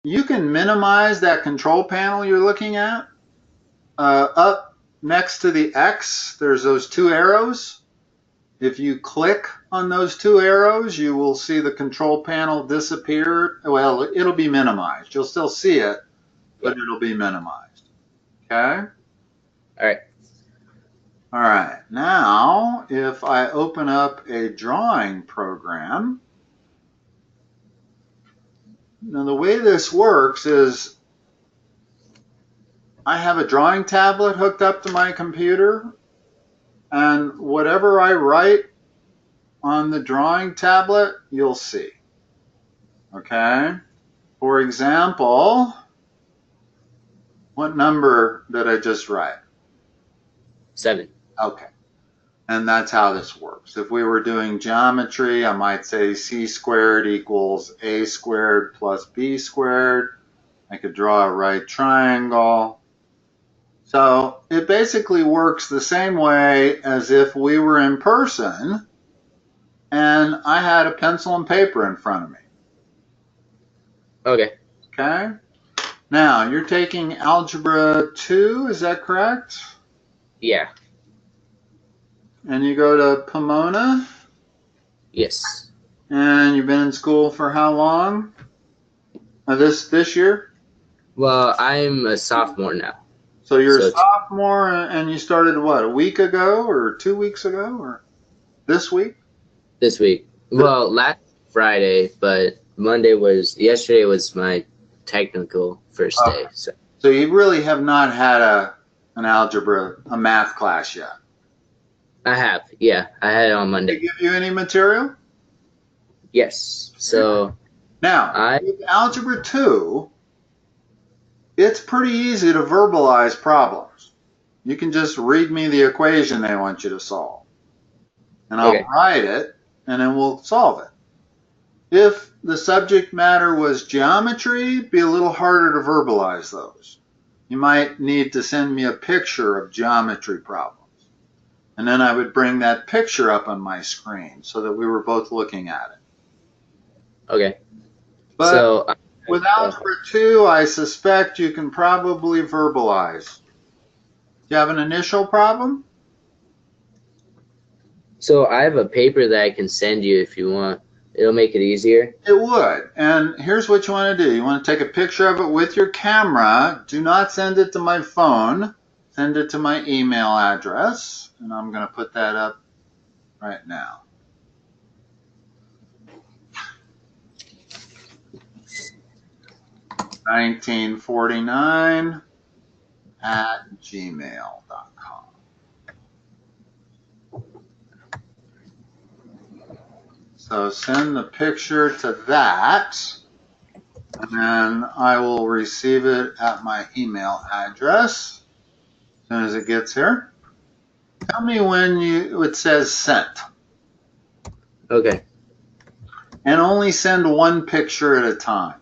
you can minimize that control panel you're looking at. Up next to the X, there's those two arrows. If you click on those two arrows, you will see the control panel disappear. Well, it'll be minimized. You'll still see it, but it'll be minimized. Okay? All right. All right. Now, if I open up a drawing program, now the way this works is I have a drawing tablet hooked up to my computer, and whatever I write on the drawing tablet, you'll see. Okay? For example, what number did I just write? 7. Okay. And that's how this works. If we were doing geometry, I might say c squared equals a squared plus b squared. I could draw a right triangle. So it basically works the same way as if we were in person and I had a pencil and paper in front of me. Okay. Okay? Now, you're taking Algebra 2, is that correct? Yeah. And you go to Pomona? Yes. And you've been in school for how long? This year? Well, I'm a sophomore now. So you're a sophomore and you started what, a week ago or 2 weeks ago or this week? This week. Well, last Friday, but yesterday was my technical first day. So you really have not had an algebra, a math class yet? I have, yeah. I had it on Monday. Did they give you any material? Yes. So now, with Algebra 2, it's pretty easy to verbalize problems. You can just read me the equation they want you to solve. And I'll write it, and then we'll solve it. If the subject matter was geometry, it'd be a little harder to verbalize those. You might need to send me a picture of geometry problems. And then I would bring that picture up on my screen so that we were both looking at it. Okay. But so, with Algebra 2, I suspect you can probably verbalize. Do you have an initial problem? So I have a paper that I can send you if you want. It'll make it easier. It would. And here's what you want to do. You want to take a picture of it with your camera. Do not send it to my phone. Send it to my email address. And I'm going to put that up right now. @gmail.com. So send the picture to that, and then I will receive it at my email address as soon as it gets here. Tell me when it says sent. Okay. And only send one picture at a time.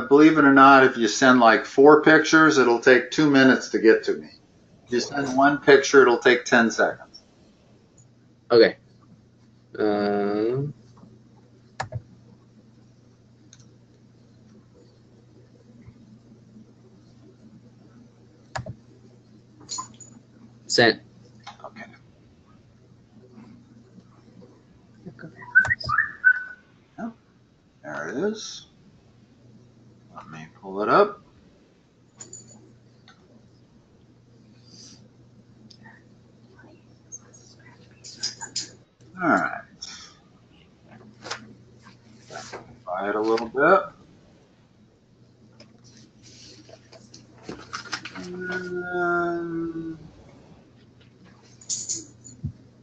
Believe it or not, if you send like 4 pictures, it'll take 2 minutes to get to me. If you send one picture, it'll take 10 seconds. Okay. Sent. Okay. Yep. There it is. Let me pull it up. All right. Try it a little bit. And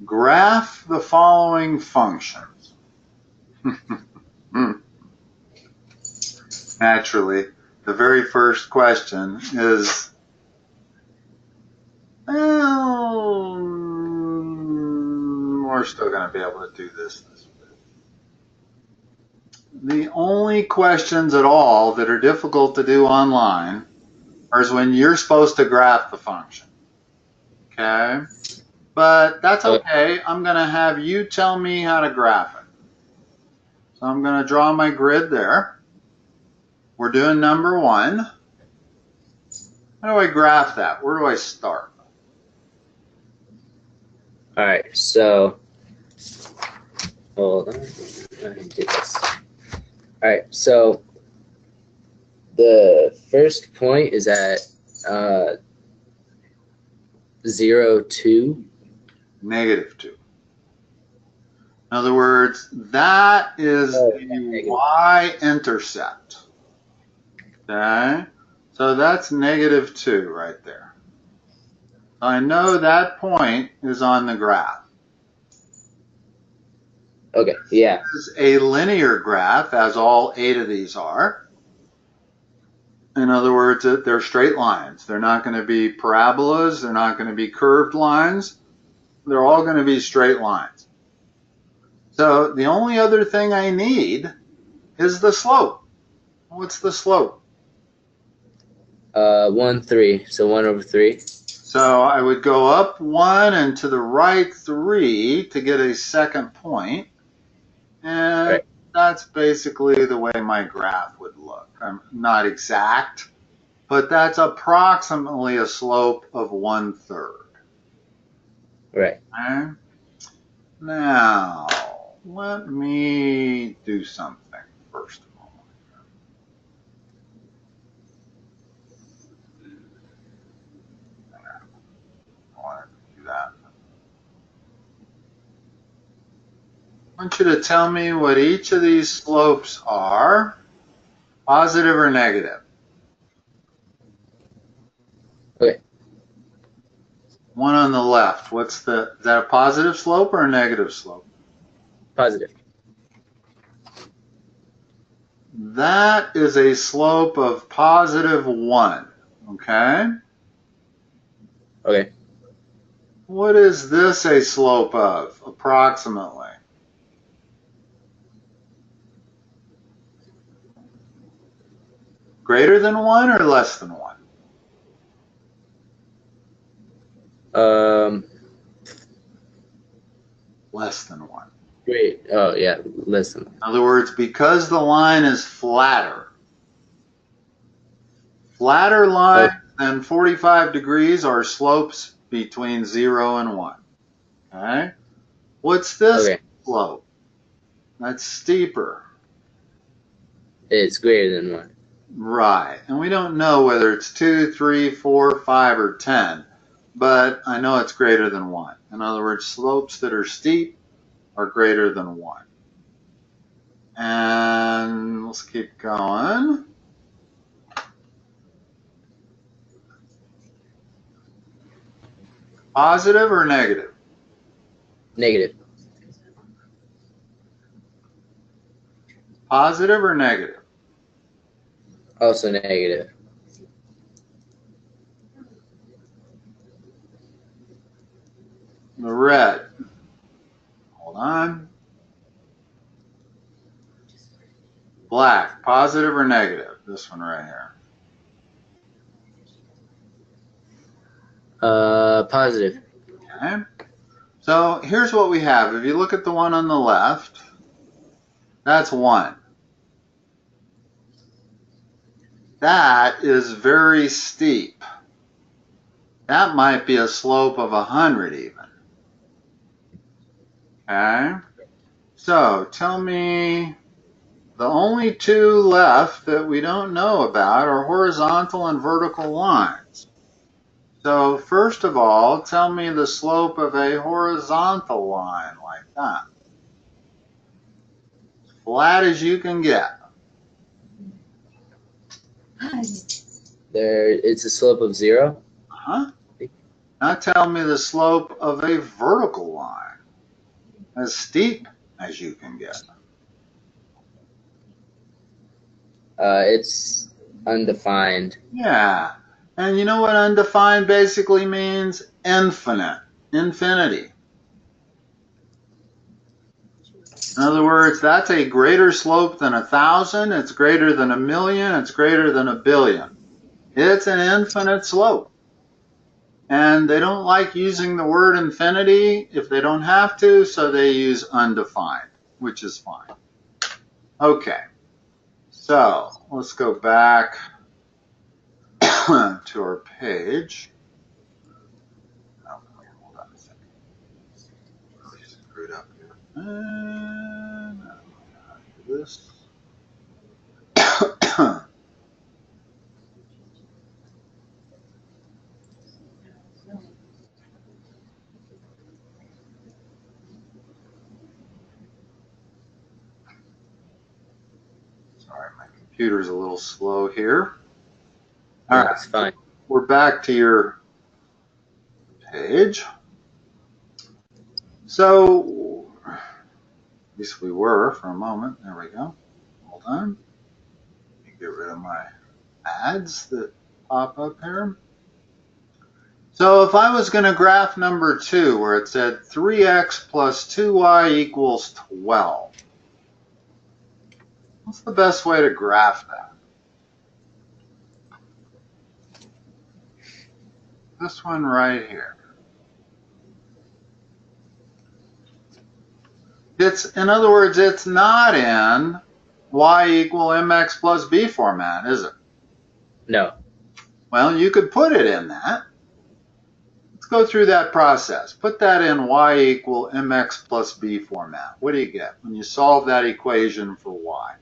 graph the following functions. Naturally, the very first question is, well, we're still going to be able to do this way. The only questions at all that are difficult to do online is when you're supposed to graph the function. Okay? But that's okay. I'm going to have you tell me how to graph it. So I'm going to draw my grid there. We're doing number 1. How do I graph that? Where do I start? All right, so hold on. I can do this. All right, so the first point is at 0, 2. -2. In other words, that is the y-intercept. Okay? So that's -2 right there. I know that point is on the graph. Okay, yeah. This is a linear graph, as all 8 of these are. In other words, they're straight lines. They're not going to be parabolas. They're not going to be curved lines. They're all going to be straight lines. So the only other thing I need is the slope. What's the slope? 1, 3. So 1 over 3. So I would go up 1 and to the right 3 to get a second point. And Right. that's basically the way my graph would look. I'm not exact, but that's approximately a slope of 1/3. Right. Okay? Now, let me do something first of all. I want to do that. I want you to tell me what each of these slopes are, positive or negative. Okay. One on the left, is that a positive slope or a negative slope? Positive. That is a slope of +1, okay? Okay. What is this a slope of, approximately? Greater than 1 or less than 1? Less than 1. Great. Oh, yeah. Listen. In other words, because the line is flatter lines than 45 degrees are slopes between 0 and 1. Okay? What's this slope? That's steeper. It's greater than 1. Right. And we don't know whether it's 2, 3, 4, 5, or 10, but I know it's greater than 1. In other words, slopes that are steep are greater than 1. And let's keep going. Positive or negative? Negative. Positive or negative? Also negative. The red. Hold on. Black. Positive or negative? This one right here. Positive. Okay. So here's what we have. If you look at the one on the left, that's 1. That is very steep. That might be a slope of 100 even. Okay. So tell me, the only 2 left that we don't know about are horizontal and vertical lines. So first of all, tell me the slope of a horizontal line like that. Flat as you can get. It's a slope of 0. Uh-huh. Now tell me the slope of a vertical line, as steep as you can get. It's undefined. Yeah. And you know what undefined basically means? Infinite. Infinity. In other words, that's a greater slope than 1,000. It's greater than 1,000,000. It's greater than 1,000,000,000. It's an infinite slope. And they don't like using the word infinity if they don't have to, so they use undefined, which is fine. Okay. So let's go back to our page. Oh, hold on a second. Really screwed up here. And do this. Sorry, my computer's a little slow here. All right, It's fine. we're back to your page. So, at least we were for a moment. There we go. Hold on. Let me get rid of my ads that pop up here. So if I was going to graph number 2 where it said 3x plus 2y equals 12, what's the best way to graph that? This one right here. In other words, it's not in y equal mx plus b format, is it? No. Well, you could put it in that. Let's go through that process. Put that in y equal mx plus b format. What do you get when you solve that equation for y?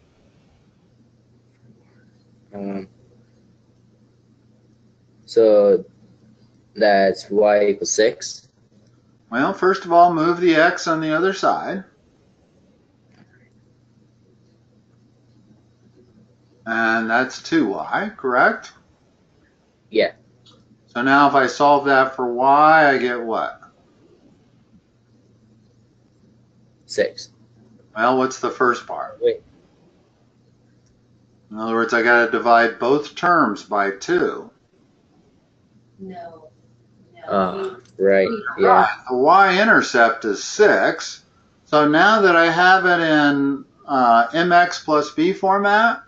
So that's y equals 6. Well, first of all, move the x on the other side. And that's 2y, correct? Yeah. So now if I solve that for y, I get what? 6. Well, what's the first part? Wait. In other words, I got to divide both terms by 2. No. Right. Yeah. Right. The y-intercept is 6. So now that I have it in mx plus b format,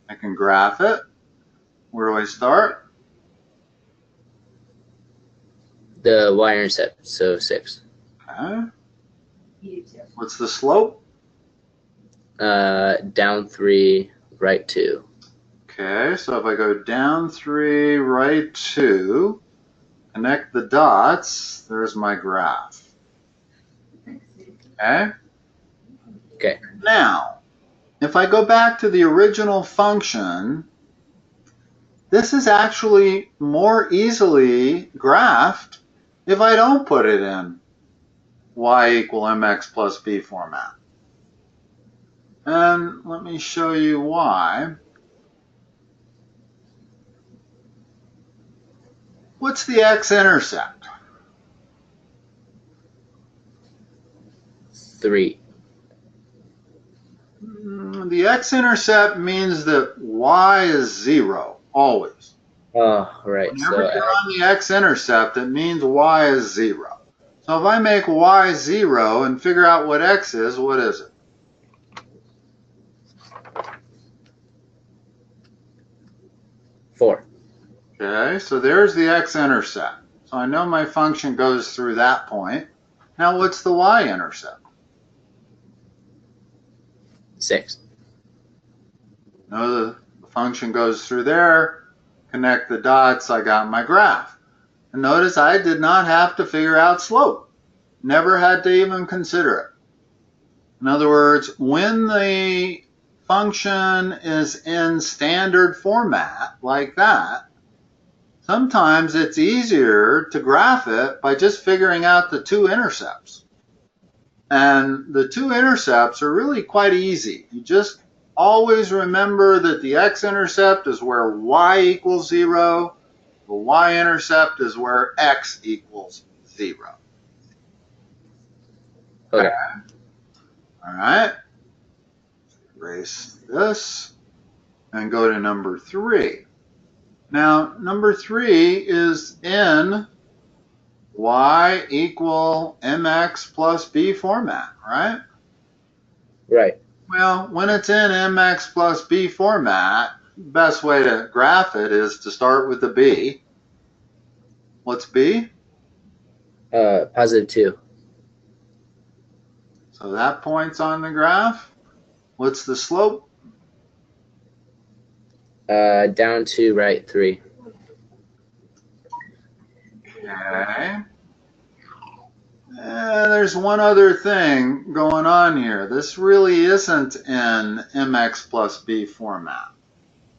I can graph it. Where do I start? The y-intercept, so 6. Okay. What's the slope? Down 3, right 2. Okay, so if I go down 3, right 2, connect the dots, there's my graph. Okay? Okay. Now, if I go back to the original function, this is actually more easily graphed if I don't put it in y equal mx plus b format. And let me show you why. What's the x-intercept? 3. The x-intercept means that y is 0, always. Oh, right. Whenever So you're on the x-intercept, it means y is 0. So if I make y 0 and figure out what x is, what is it? four. Okay, so there's the x-intercept. So I know my function goes through that point. Now what's the y-intercept? 6. Know the function goes through there, connect the dots, I got my graph. And notice I did not have to figure out slope. Never had to even consider it. In other words, when the function is in standard format like that, sometimes it's easier to graph it by just figuring out the two intercepts. And the two intercepts are really quite easy. You just always remember that the x-intercept is where y equals 0. The y-intercept is where x equals 0. Okay. All right. Erase this and go to number 3. Now, number 3 is in y equal mx plus b format, right? Right. Well, when it's in mx plus b format, best way to graph it is to start with the b. What's b? Positive 2. So that point's on the graph. What's the slope? Down to right 3. Okay. There's one other thing going on here. This really isn't in mx plus b format.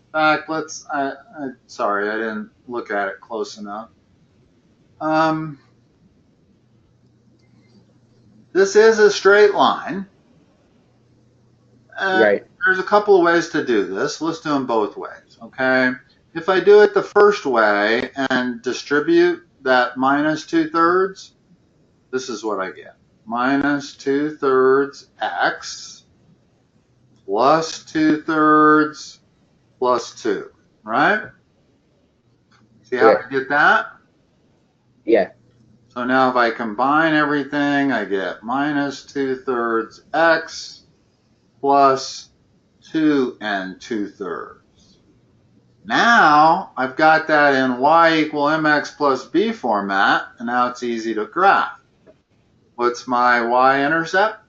In fact, sorry, I didn't look at it close enough. This is a straight line. Right. There's a couple of ways to do this. Let's do them both ways, okay? If I do it the first way and distribute that minus 2/3, this is what I get. Minus 2/3 x plus 2/3 plus 2, right? See how I get that? Yeah. So now if I combine everything, I get minus 2/3 x plus 2 and 2/3. Now I've got that in y equal mx plus b format, and now it's easy to graph. What's my y-intercept?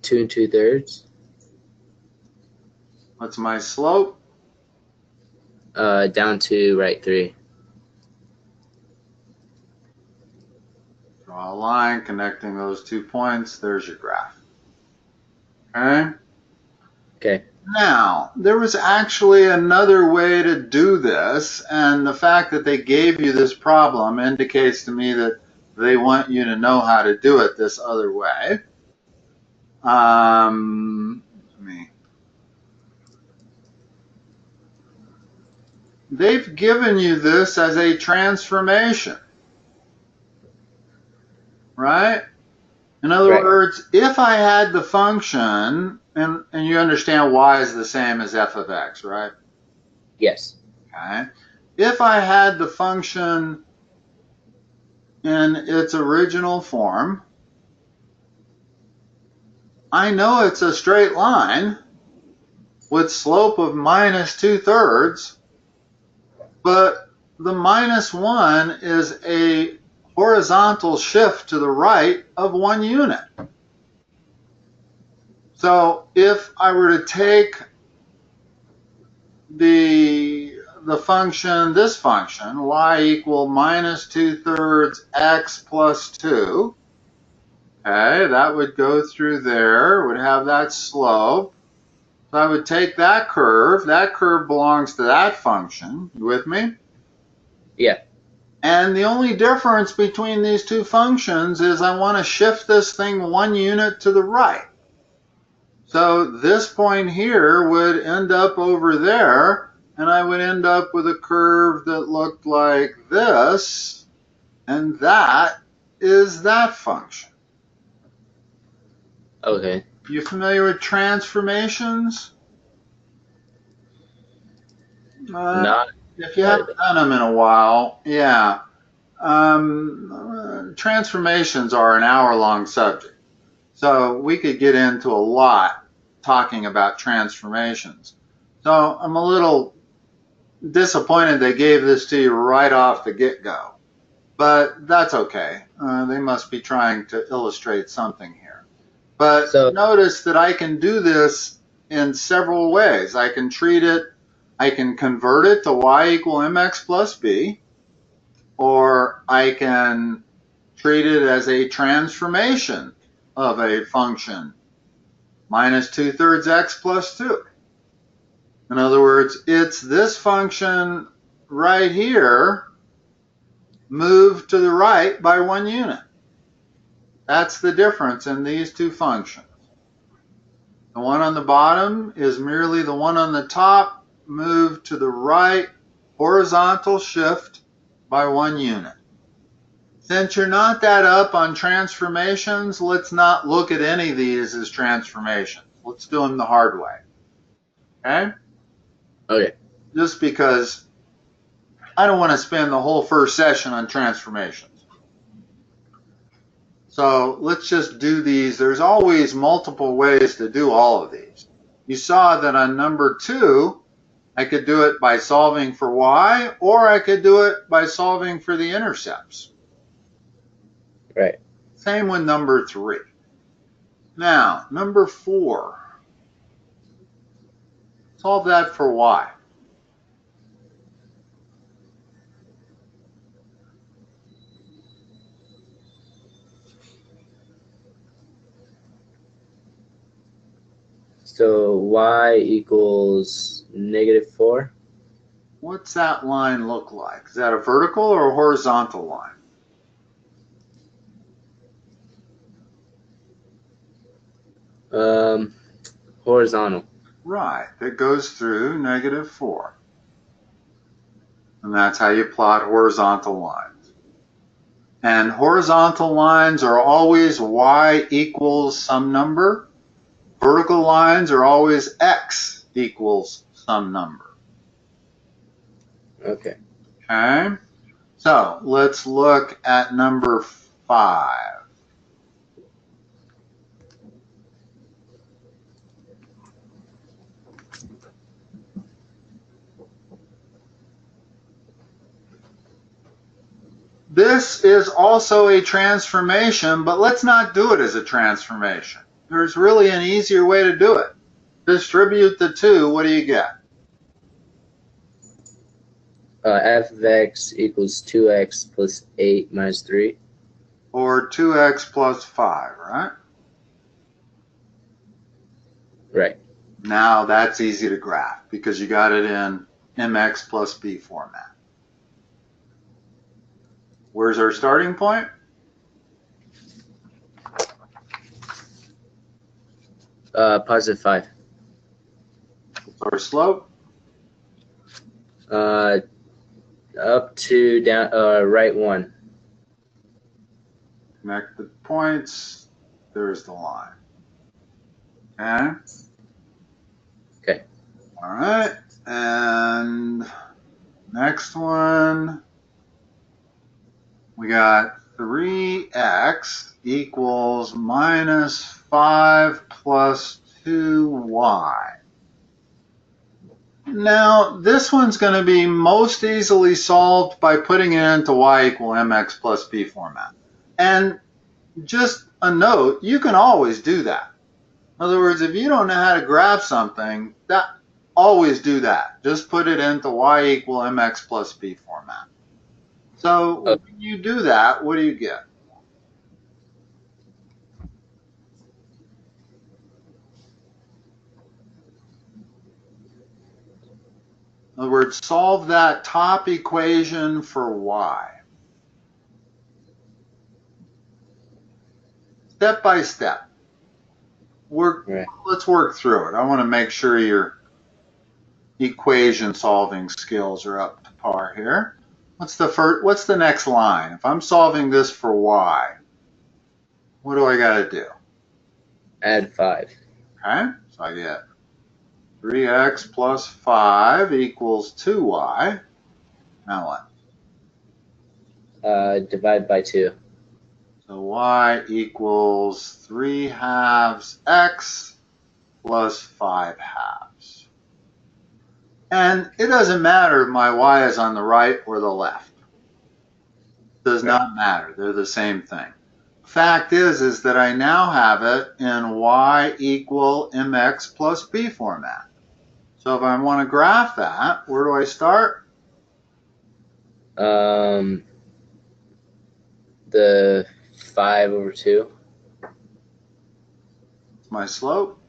2 2/3. What's my slope? Down to right 3. Draw a line connecting those 2 points. There's your graph. Okay? Okay. Now, there was actually another way to do this, and the fact that they gave you this problem indicates to me that they want you to know how to do it this other way. They've given you this as a transformation, right? In other words, if I had the function, and you understand y is the same as f of x, right? Yes. Okay. If I had the function in its original form, I know it's a straight line with slope of minus 2/3, but the minus 1 is a horizontal shift to the right of 1 unit. So if I were to take the function, this function, y equal minus 2/3 x plus 2, okay, that would go through there, would have that slope. So I would take that curve belongs to that function. You with me? Yeah. And the only difference between these two functions is I want to shift this thing 1 unit to the right. So this point here would end up over there, and I would end up with a curve that looked like this, and that is that function. Okay. You familiar with transformations? Not. If you haven't done them in a while, yeah. Transformations are an hour-long subject. So we could get into a lot talking about transformations. So I'm a little disappointed they gave this to you right off the get-go. But that's okay. They must be trying to illustrate something here. But notice that I can do this in several ways. I can convert it to y equal mx plus b, or I can treat it as a transformation of a function, minus 2/3 x plus 2. In other words, it's this function right here moved to the right by 1 unit. That's the difference in these two functions. The one on the bottom is merely the one on the top moved to the right, horizontal shift by 1 unit. Since you're not that up on transformations, let's not look at any of these as transformations. Let's do them the hard way. Okay? Okay. Just because I don't want to spend the whole first session on transformations. So let's just do these. There's always multiple ways to do all of these. You saw that on number 2, I could do it by solving for y, or I could do it by solving for the intercepts. Right. Same with number 3. Now, number 4. Solve that for y. So y equals -4. What's that line look like? Is that a vertical or a horizontal line? Horizontal. Right, that goes through -4. And that's how you plot horizontal lines. And horizontal lines are always y equals some number. Vertical lines are always x equals some number. Okay. Okay, so let's look at number 5. This is also a transformation, but let's not do it as a transformation. There's really an easier way to do it. Distribute the 2, what do you get? F of x equals 2x plus 8 minus 3. Or 2x plus 5, right? Right. Now that's easy to graph because you got it in mx plus b format. Where's our starting point? +5. What's our slope? Up to down, right 1. Connect the points. There's the line. Okay. Okay. All right. And next one, we got 3x equals -5 plus 2y. Now, this one's going to be most easily solved by putting it into y equal mx plus b format. And just a note, you can always do that. In other words, if you don't know how to graph something, always do that. Just put it into y equal mx plus b format. So Okay. when you do that, what do you get? In other words, solve that top equation for y. Step by step. Right. Let's work through it. I want to make sure your equation solving skills are up to par here. What's the next line? If I'm solving this for y, what do I got to do? Add 5. Okay, so I get 3x plus 5 equals 2y. Now what? Divide by 2. So y equals 3/2 x plus 5/2. And it doesn't matter if my y is on the right or the left. It does not matter. They're the same thing. Fact is that I now have it in y equal mx plus b format. So if I want to graph that, where do I start? The 5/2. It's my slope.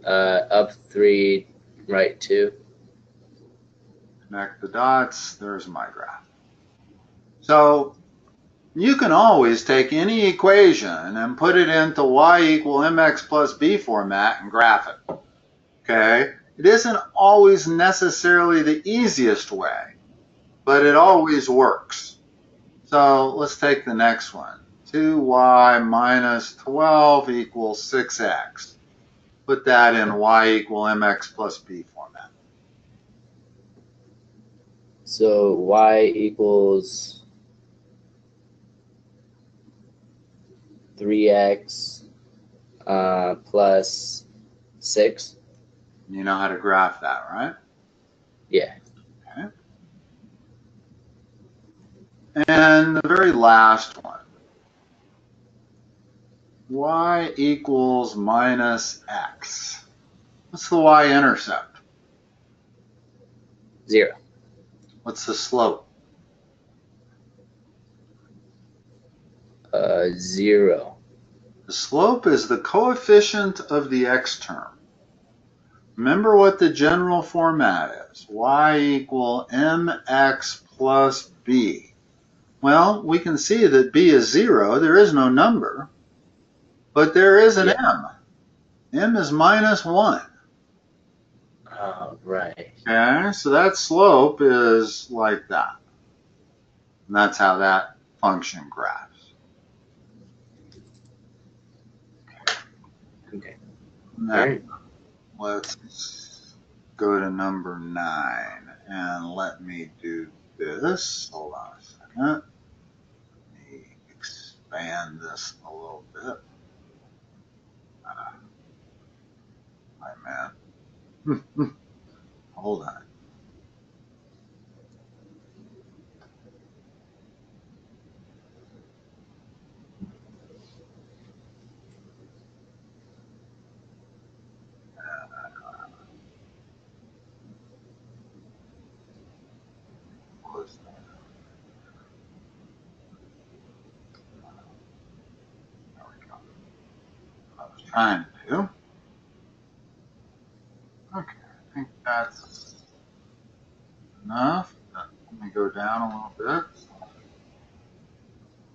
Up 3, right 2. Connect the dots. There's my graph. So you can always take any equation and put it into y equal mx plus b format and graph it. Okay? It isn't always necessarily the easiest way, but it always works. So let's take the next one. 2y minus 12 equals 6x. Put that in y equal mx plus b format. So y equals 3x plus 6. You know how to graph that, right? Yeah. Okay. And the very last one. Y equals minus x. What's the y-intercept? 0. What's the slope? 0. The slope is the coefficient of the x term. Remember what the general format is. Y equal mx plus b. Well, we can see that b is 0. There is no number. But there is an m. M is minus 1. Oh, right. Okay, so that slope is like that. And that's how that function graphs. Okay. Now, All right. let's go to number 9. And let me do this. Hold on a second. Let me expand this a little bit. Hi, man. Hold on. Close that. There we go. What I was trying to do. Okay, I think that's enough. Let me go down a little bit.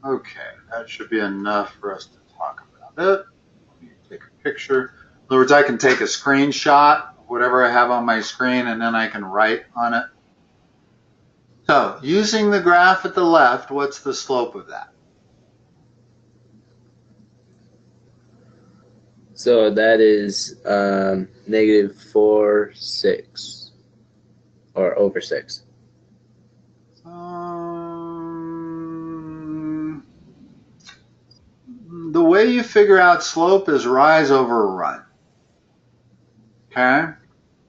Okay, that should be enough for us to talk about it. Let me take a picture. In other words, I can take a screenshot of whatever I have on my screen and then I can write on it. So, using the graph at the left, what's the slope of that? So that is -4, 6, or over 6. The way you figure out slope is rise over run. Okay?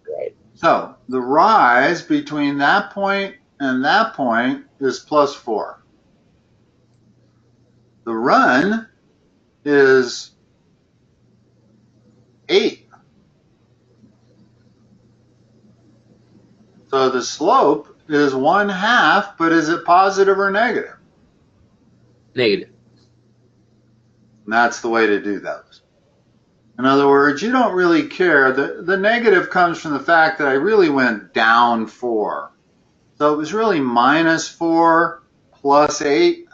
Right. So, the rise between that point and that point is plus 4. The run is 8. So the slope is 1/2, but is it positive or negative? Negative. And that's the way to do those. In other words, you don't really care. The negative comes from the fact that I really went down 4. So it was really -4 plus 8.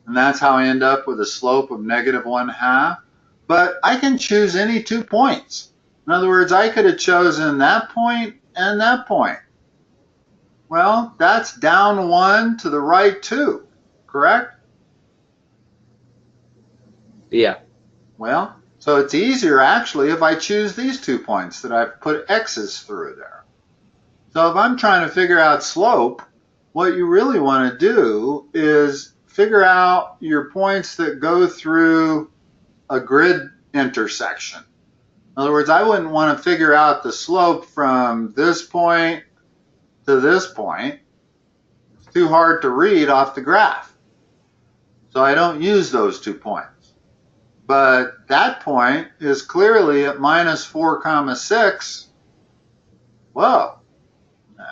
And that's how I end up with a slope of -1/2. But I can choose any 2 points. In other words, I could have chosen that point and that point. Well, that's down 1 to the right 2, correct? Yeah. Well, so it's easier actually if I choose these 2 points that I've put x's through there. So if I'm trying to figure out slope, what you really want to do is figure out your points that go through a grid intersection. In other words, I wouldn't want to figure out the slope from this point to this point. It's too hard to read off the graph. So I don't use those 2 points. But that point is clearly at -4, 6. Whoa,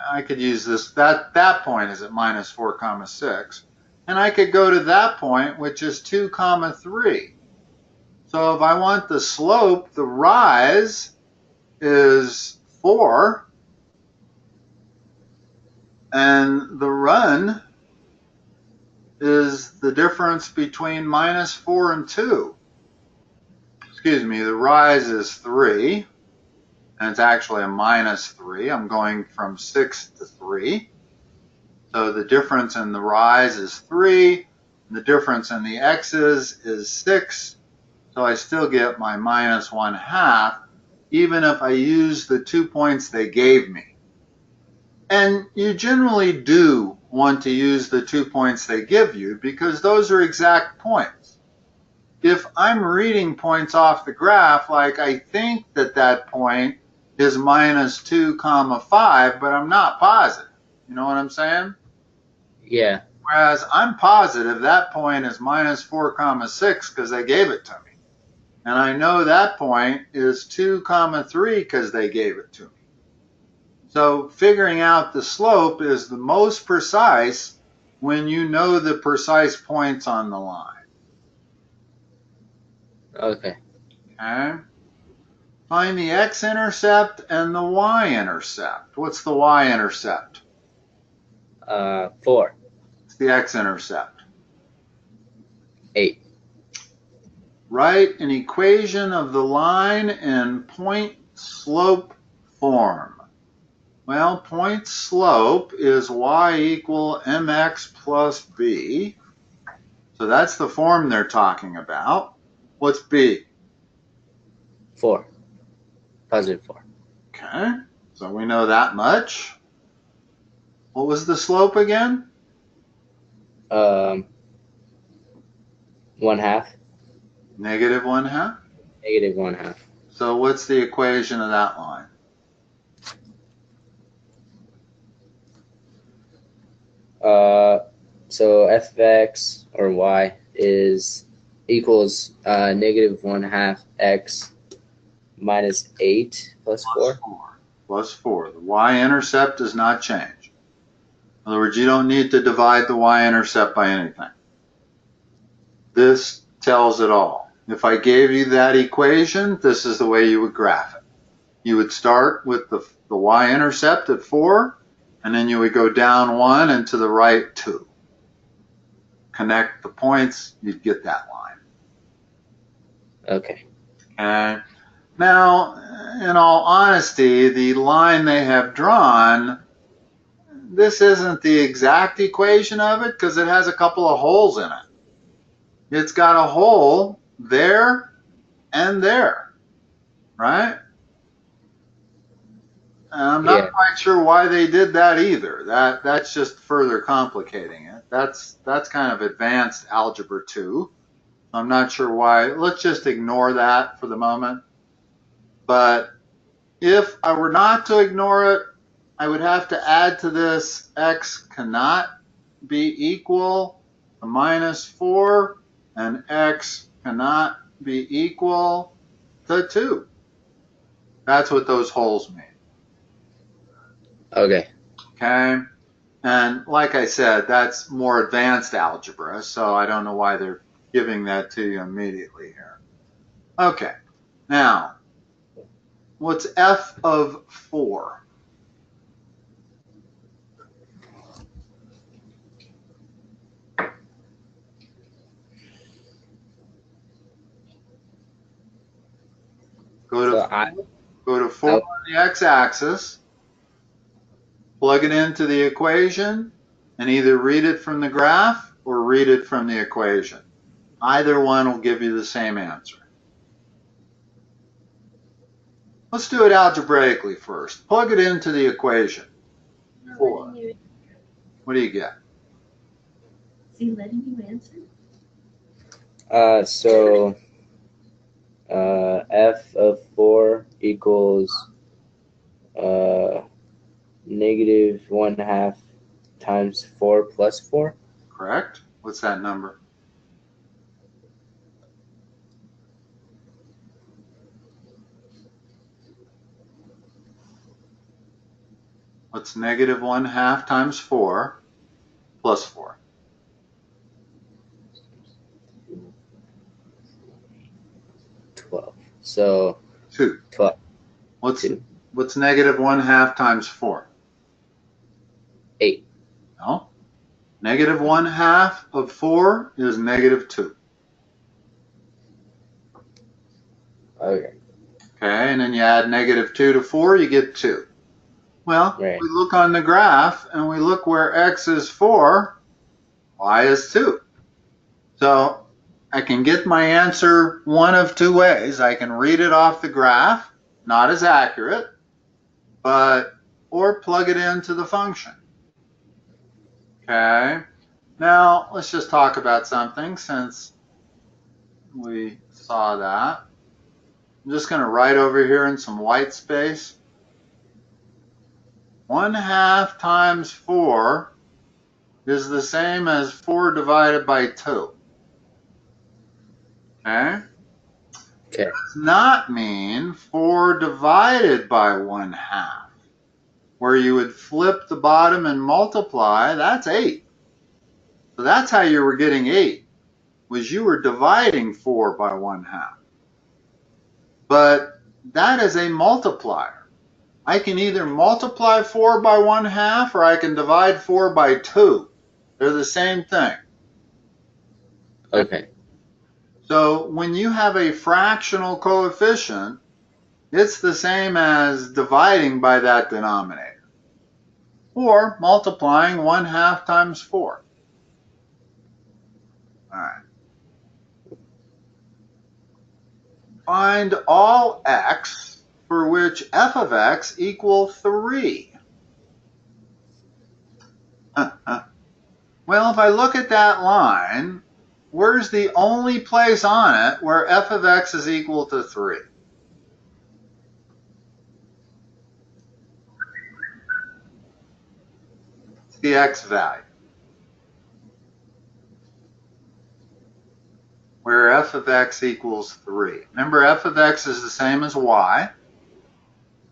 I could use this. That point is at -4, 6. And I could go to that point, which is 2, 3. So if I want the slope, the rise is 4. And the run is the difference between -4 and 2. Excuse me, the rise is 3. And it's actually a -3. I'm going from 6 to 3. So the difference in the rise is 3. And the difference in the x's is 6. So I still get my -1/2, even if I use the 2 points they gave me. And you generally do want to use the 2 points they give you because those are exact points. If I'm reading points off the graph, like I think that point is -2, 5, but I'm not positive. You know what I'm saying? Yeah. Whereas I'm positive that point is -4, 6 because they gave it to me. And I know that point is 2 comma 3 because they gave it to me. So figuring out the slope is the most precise when you know the precise points on the line. Okay. Okay? Find the x-intercept and the y-intercept. What's the y-intercept? 4. It's the x-intercept. 8. Write an equation of the line in point slope form. Well, point slope is y equal mx plus b. So that's the form they're talking about. What's b? 4. Positive 4. Okay, so we know that much. What was the slope again? 1/2. Negative 1/2. Negative 1/2. So what's the equation of that line? So f of x or y is equals negative 1/2 x minus 8 plus 4. Plus 4. The y-intercept does not change. In other words, you don't need to divide the y-intercept by anything. This tells it all. If I gave you that equation, this is the way you would graph it. You would start with the y-intercept at 4, and then you would go down 1 and to the right 2. Connect the points, you'd get that line. Okay. Okay. Now, in all honesty, the line they have drawn, this isn't the exact equation of it because it has a couple of holes in it. It's got a hole there and there, right? And I'm not quite sure why they did that either. That's just further complicating it. That's kind of advanced algebra 2. I'm not sure why. Let's just ignore that for the moment. But if I were not to ignore it, I would have to add to this x cannot be equal to minus 4, and x cannot be equal to 2. That's what those holes mean. Okay. Okay? And like I said, that's more advanced algebra, so I don't know why they're giving that to you immediately here. Okay. Now, what's f of 4? Go to 4 on the x-axis, plug it into the equation, and either read it from the graph or read it from the equation. Either one will give you the same answer. Let's do it algebraically first. Plug it into the equation. 4. What do you get? Is he letting you answer? So f of 4 equals negative 1/2 times 4 plus 4. Correct. What's that number? What's negative 1/2 times 4 plus 4? 12. So 2. 12. What's negative 1/2 times 4? 8. No. Negative 1/2 of 4 is negative 2. Okay. Okay, and then you add negative 2 to 4, you get 2. Well, Right. we look on the graph and we look where x is 4, y is 2. So I can get my answer one of two ways. I can read it off the graph, not as accurate, or plug it into the function. Okay, now let's just talk about something since we saw that. I'm just going to write over here in some white space. 1/2 times 4 is the same as 4 divided by 2. Okay? Okay. does not mean 4 divided by 1/2, where you would flip the bottom and multiply. That's 8. So that's how you were getting 8, was you were dividing 4 by 1/2. But that is a multiplier. I can either multiply 4 by 1/2 or I can divide 4 by 2. They're the same thing. Okay. So when you have a fractional coefficient, it's the same as dividing by that denominator, or multiplying 1/2 times 4. All right. Find all x for which f of x equal 3. Well, if I look at that line, where's the only place on it where f of x is equal to 3? It's the x value, where f of x equals 3. Remember, f of x is the same as y.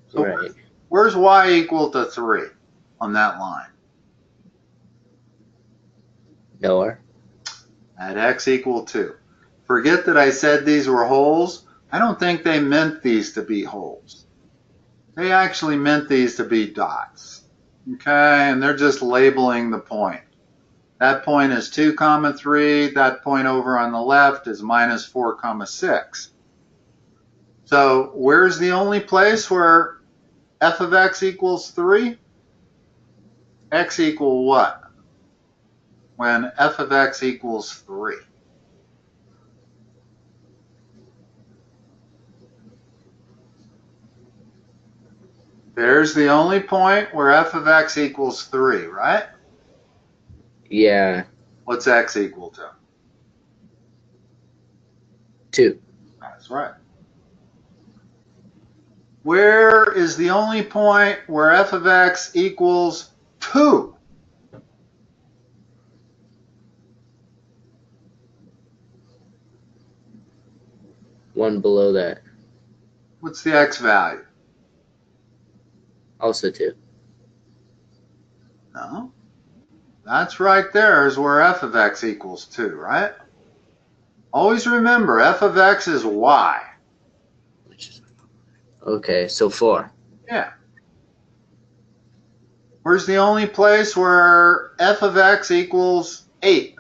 So Right. where's y equal to 3 on that line? Nowhere. At x equal 2. Forget that I said these were holes. I don't think they meant these to be holes. They actually meant these to be dots. Okay, and they're just labeling the point. That point is 2, 3. That point over on the left is minus 4, 6. So where's the only place where f of x equals 3? X equal what when f of x equals 3? There's the only point where f of x equals 3, right? Yeah. What's x equal to? 2. That's right. Where is the only point where f of x equals 2? One below that. What's the x value? Also 2. No. That's right there is where f of x equals 2, right? Always remember, f of x is y. Okay, so 4. Yeah. Where's the only place where f of x equals 8?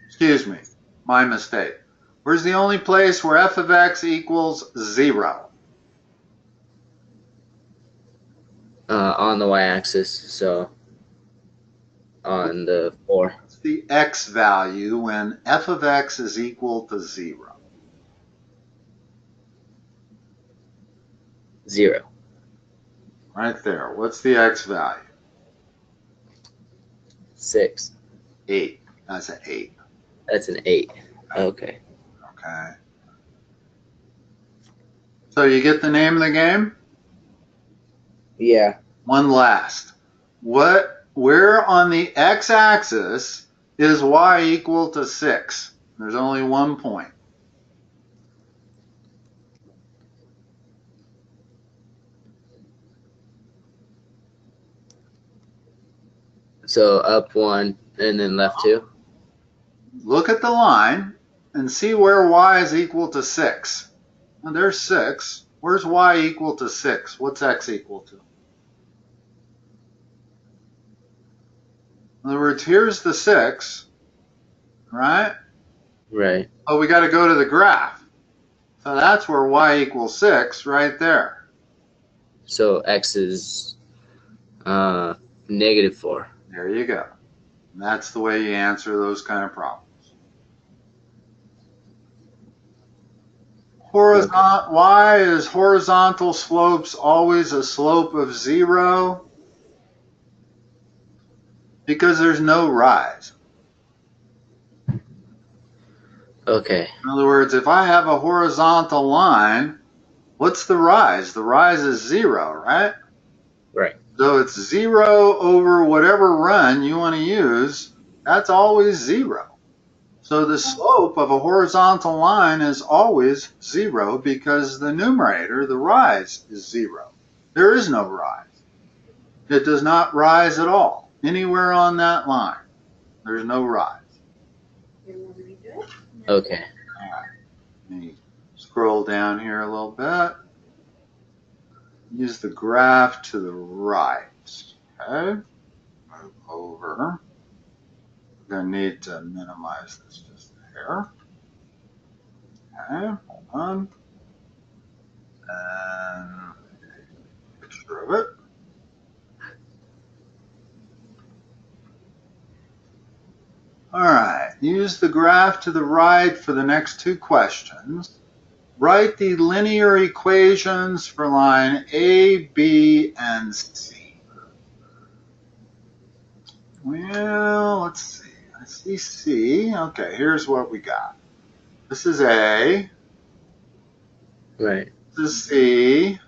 Excuse me, my mistake. Where's the only place where f of x equals 0? On the y-axis, so on the 4. What's the x value when f of x is equal to 0? 0. Right there. What's the x value? 6. 8. That's an 8. That's an 8. Okay. Okay. So you get the name of the game? Yeah. One last. Where on the x-axis is y equal to 6? There's only one point. So up 1 and then left 2. Look at the line and see where y is equal to 6. Well, there's 6. Where's y equal to 6? What's x equal to? In other words, here's the 6, right? Right. Oh, we got to go to the graph. So that's where y equals 6 right there. So x is negative 4. There you go. And that's the way you answer those kind of problems. Why is horizontal slopes always a slope of 0? Because there's no rise. Okay. In other words, if I have a horizontal line, what's the rise? The rise is 0, right? Right. So it's 0 over whatever run you want to use That's always 0. So the slope of a horizontal line is always 0 because the numerator, the rise, is 0. There is no rise. It does not rise at all. Anywhere on that line, there's no rise. Okay. All right. Let me scroll down here a little bit. Use the graph to the right. Okay. Move over. We're going to need to minimize this just a hair. Okay. Hold on. And picture of it. All right. Use the graph to the right for the next 2 questions. Write the linear equations for line A, B, and C. Well, let's see. I see C. Okay, here's what we got. This is A. Right. This is C.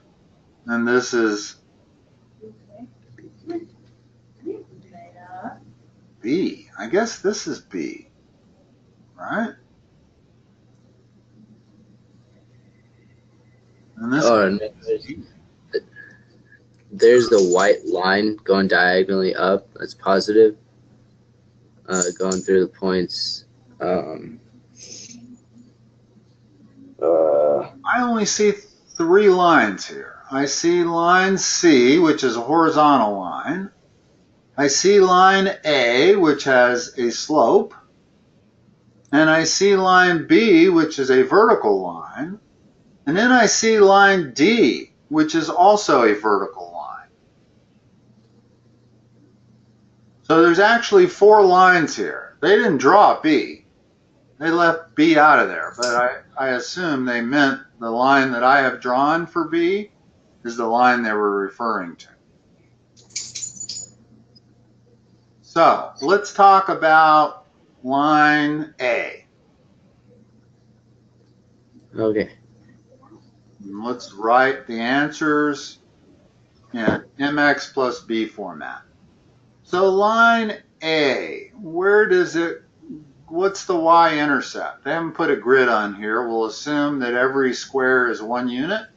And this is B. I guess this is B. Right? And this there's the white line going diagonally up. That's positive. Going through the points. I only see 3 lines here. I see line C, which is a horizontal line. I see line A, which has a slope. And I see line B, which is a vertical line. And then I see line D, which is also a vertical line. So there's actually 4 lines here. They didn't draw B. They left B out of there, but I assume they meant the line that I have drawn for B is the line they were referring to. So let's talk about line A. Okay. Let's write the answers in MX plus B format. So line A, what's the y-intercept? They haven't put a grid on here. We'll assume that every square is 1 unit.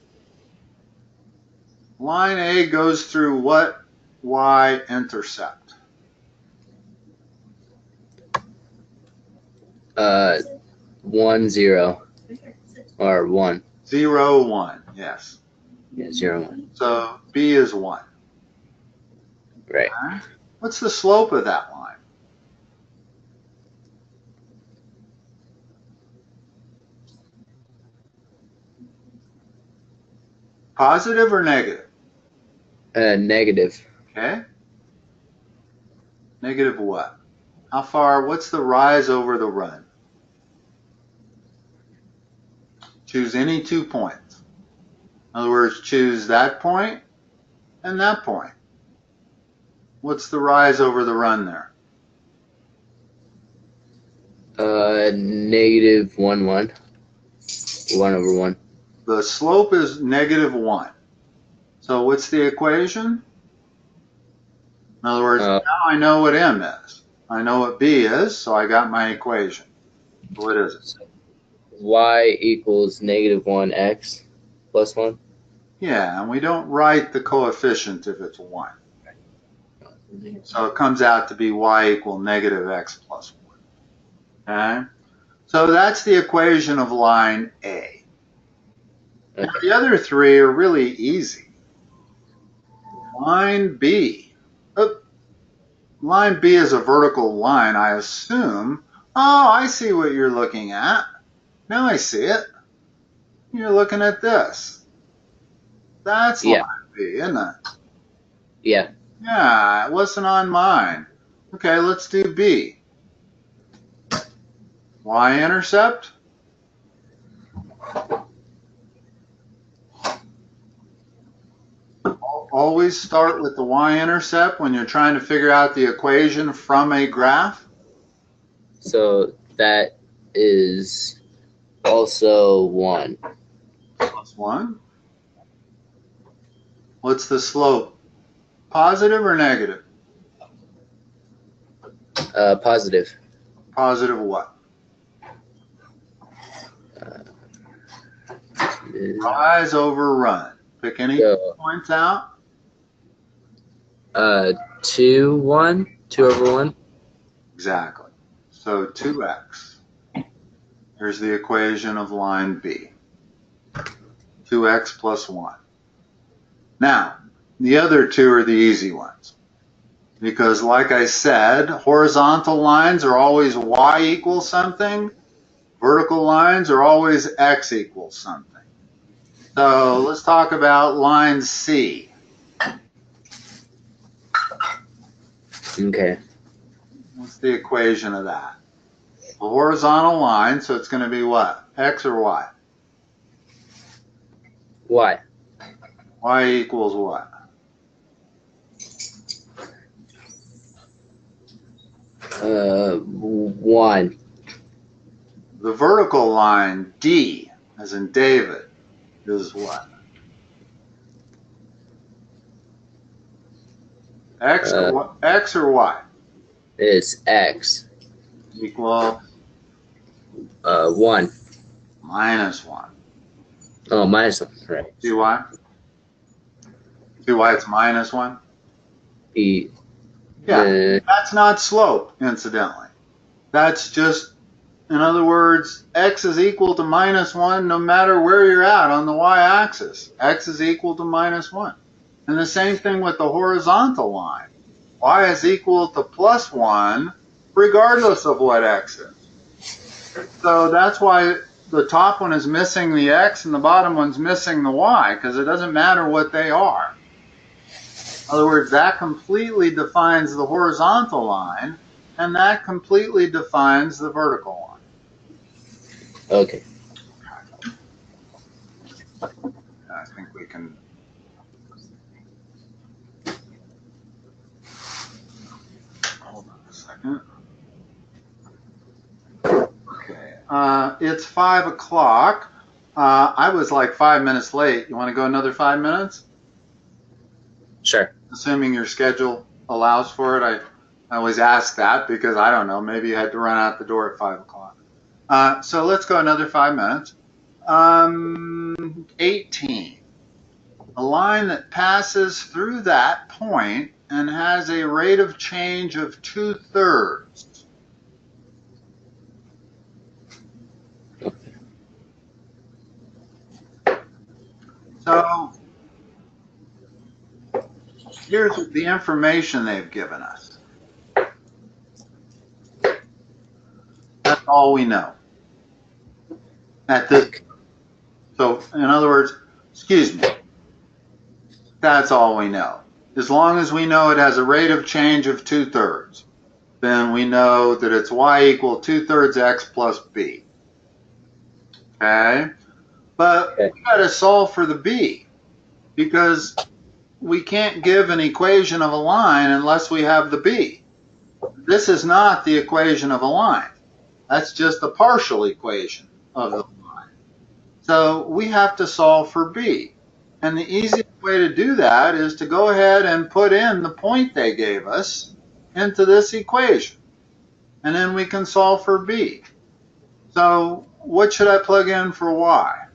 Line A goes through what y-intercept? 1, 0. Or 1. 0, 1, yes. Yeah, 0, 1. So B is 1. Right. Okay. What's the slope of that line? Positive or negative? Negative. Okay. Negative what? How far? What's the rise over the run? Choose any 2 points. In other words, choose that point and that point. What's the rise over the run there? Negative 1, 1. 1 over 1. The slope is negative 1. So what's the equation? In other words, now I know what M is. I know what B is, so I got my equation. What is it? Y equals negative 1x plus 1. Yeah, and we don't write the coefficient if it's 1. So it comes out to be y equal negative x plus 1. Okay? So that's the equation of line A. Okay. Now the other 3 are really easy. Line B. Line B is a vertical line, I assume. Oh, I see what you're looking at. Now I see it. You're looking at this. That's line B, isn't it? Yeah. Yeah, it wasn't on mine. Okay, let's do B. Y-intercept. Always start with the y-intercept when you're trying to figure out the equation from a graph. So that is also 1. Plus 1. What's the slope? Positive or negative? Positive. Positive what? Rise over run. Pick any So, points out. 2, 1, 2 over 1. Exactly. So 2x. Here's the equation of line B. 2x plus 1. Now, the other two are the easy ones. Because like I said, horizontal lines are always y equals something. Vertical lines are always x equals something. So let's talk about line C. Okay. What's the equation of that? A horizontal line, so it's going to be what? X or y? Y. Y equals what? One. The vertical line, D, as in David, is what? X or Y? Is X. Equal 1. minus 1. Oh, minus 1. Right. See why? See why it's minus 1? E. Yeah, that's not slope, incidentally. That's just, in other words, x is equal to minus 1 no matter where you're at on the y-axis. X is equal to minus 1. And the same thing with the horizontal line. Y is equal to plus 1 regardless of what x is. So that's why the top one is missing the x and the bottom one's missing the y, because it doesn't matter what they are. In other words, that completely defines the horizontal line, and that completely defines the vertical line. Okay. I think we can. Hold on a second. Okay. It's 5 o'clock. I was like 5 minutes late. You want to go another 5 minutes? Sure. Assuming your schedule allows for it. I always ask that because I don't know. Maybe you had to run out the door at 5 o'clock. So let's go another 5 minutes. 18. A line that passes through that point and has a rate of change of 2/3. So here's the information they've given us. That's all we know. At this, so in other words, excuse me, that's all we know. As long as we know it has a rate of change of 2/3, then we know that it's y equal 2/3 x plus b. Okay? But we got to solve for the b, because we can't give an equation of a line unless we have the b. This is not the equation of a line. That's just a partial equation of the line. So we have to solve for b. And the easiest way to do that is to go ahead and put in the point they gave us into this equation. And then we can solve for b. So what should I plug in for y?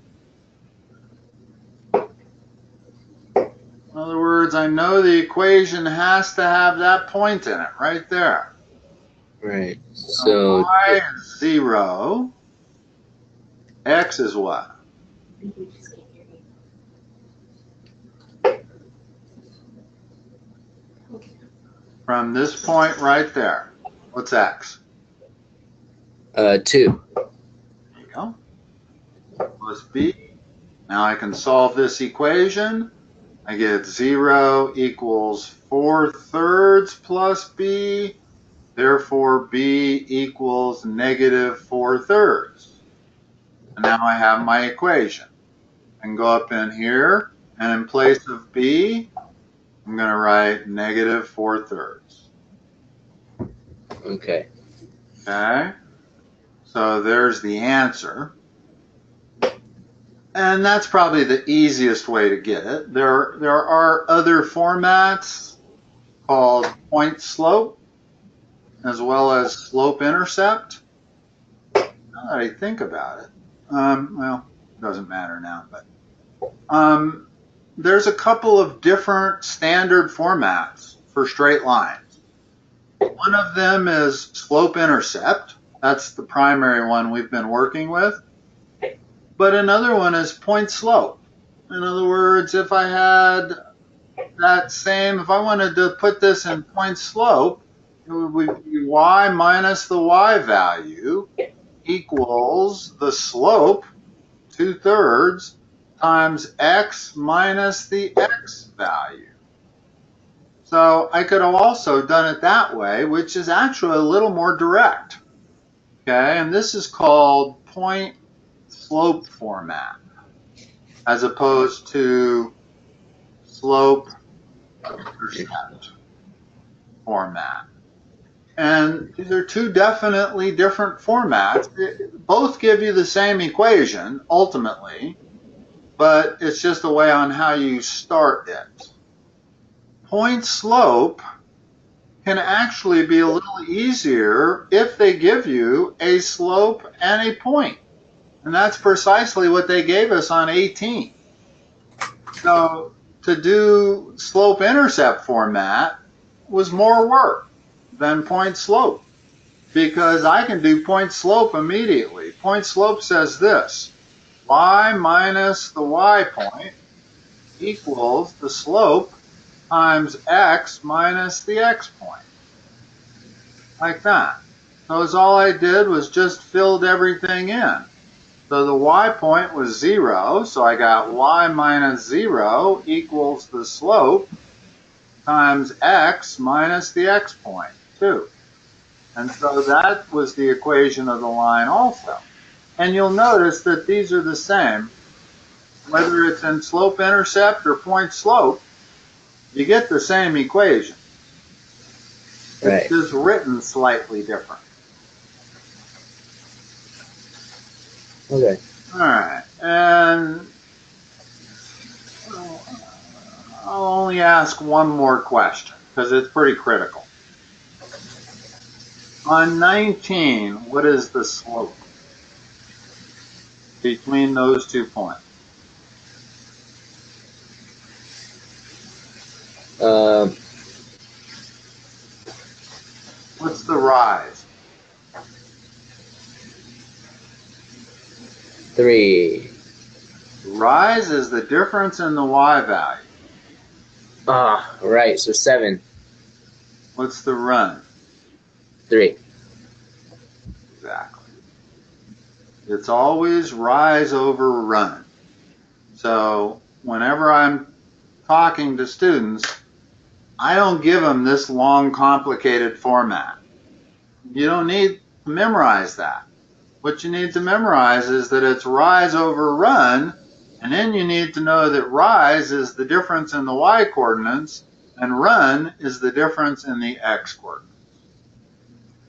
In other words, I know the equation has to have that point in it right there. Right. So y is 0. X is what? I think we just can't hear you. From this point right there. What's x? 2. There you go. Plus b. Now I can solve this equation. I get 0 equals 4/3 plus b. Therefore, b equals negative 4/3. And now I have my equation. I can go up in here, and in place of b, I'm going to write negative 4/3. Okay. Okay? So there's the answer. And that's probably the easiest way to get it. There are other formats called point slope. as well as slope-intercept. Now that I think about it, well, it doesn't matter now, but there's a couple of different standard formats for straight lines. One of them is slope-intercept. That's the primary one we've been working with. But another one is point-slope. In other words, if I had if I wanted to put this in point-slope, it would be y minus the y value equals the slope, 2/3, times x minus the x value. So I could have also done it that way, which is actually a little more direct. Okay, and this is called point slope format, as opposed to slope-intercept format. And these are two definitely different formats. Both give you the same equation, ultimately, but it's just a way on how you start it. Point slope can actually be a little easier if they give you a slope and a point. And that's precisely what they gave us on 18. So to do slope-intercept format was more work than point slope, because I can do point slope immediately. Point slope says this: y minus the y point equals the slope times x minus the x point. Like that. So all I did was just filled everything in. So the y point was 0, so I got y minus 0 equals the slope times x minus the x point, 2. And so that was the equation of the line also. And you'll notice that these are the same. Whether it's in slope-intercept or point-slope, you get the same equation. Right. It's just written slightly different. Okay. All right, and I'll only ask one more question because it's pretty critical. On 19, what is the slope between those 2 points? What's the rise? 3. Rise is the difference in the y value. Right. So 7. What's the run? 3. Exactly. It's always rise over run. So whenever I'm talking to students, I don't give them this long, complicated format. You don't need to memorize that. What you need to memorize is that it's rise over run, and then you need to know that rise is the difference in the y coordinates, and run is the difference in the x coordinates.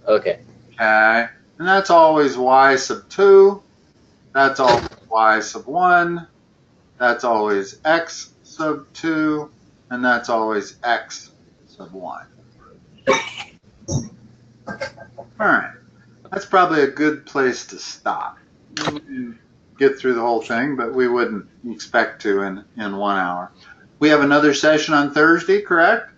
Okay. Okay? And that's always y sub 2, that's always y sub 1, that's always x sub 2, and that's always x sub 1. All right. That's probably a good place to stop. We can get through the whole thing, but we wouldn't expect to in 1 hour. We have another session on Thursday, correct?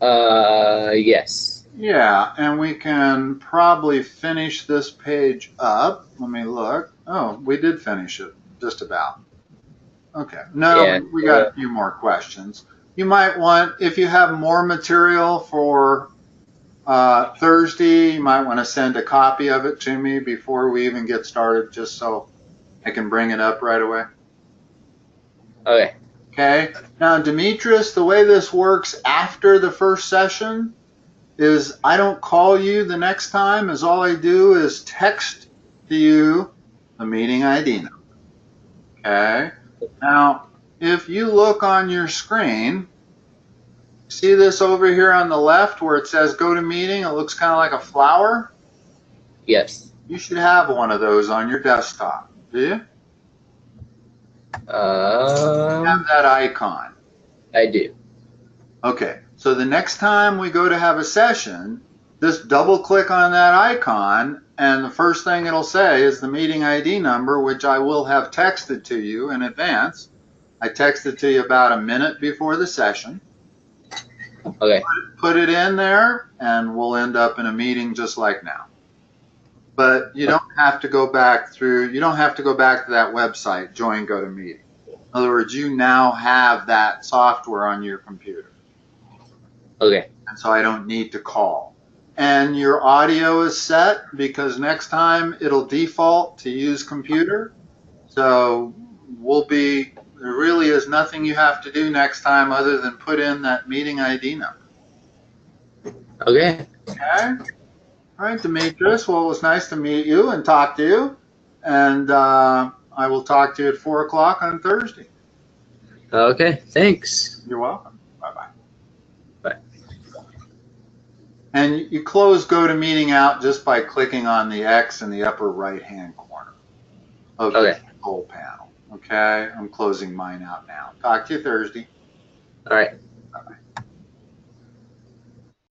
Yes. Yeah, and we can probably finish this page up. Let me look. Oh, we did finish it, just about. Okay. No, Yeah. we got a few more questions. You might want, if you have more material for Thursday, you might want to send a copy of it to me before we even get started, just so I can bring it up right away. Okay. Okay. Now, Demetrius, the way this works after the first session is I don't call you the next time, is all I do is text to you the meeting ID number. Okay. Now, if you look on your screen, see this over here on the left where it says go to meeting? It looks kind of like a flower. Yes. You should have one of those on your desktop. Do you? Have that icon. I do. Okay. So the next time we go to have a session, just double click on that icon, and the first thing it'll say is the meeting ID number, which I will have texted to you in advance. I texted to you about a minute before the session. Okay. Put it in there, and we'll end up in a meeting just like now. But you don't have to go back through, you don't have to go back to that website, join GoToMeeting. In other words, you now have that software on your computer. Okay. And so I don't need to call. And your audio is set because next time it'll default to use computer. So there really is nothing you have to do next time other than put in that meeting ID number. Okay. Okay? All right, Demetrius. Well, it was nice to meet you and talk to you. And I will talk to you at 4 o'clock on Thursday. Okay. Thanks. You're welcome. Bye-bye. Bye. And you close GoToMeeting out just by clicking on the X in the upper right-hand corner of the control panel. Okay? I'm closing mine out now. Talk to you Thursday. All right.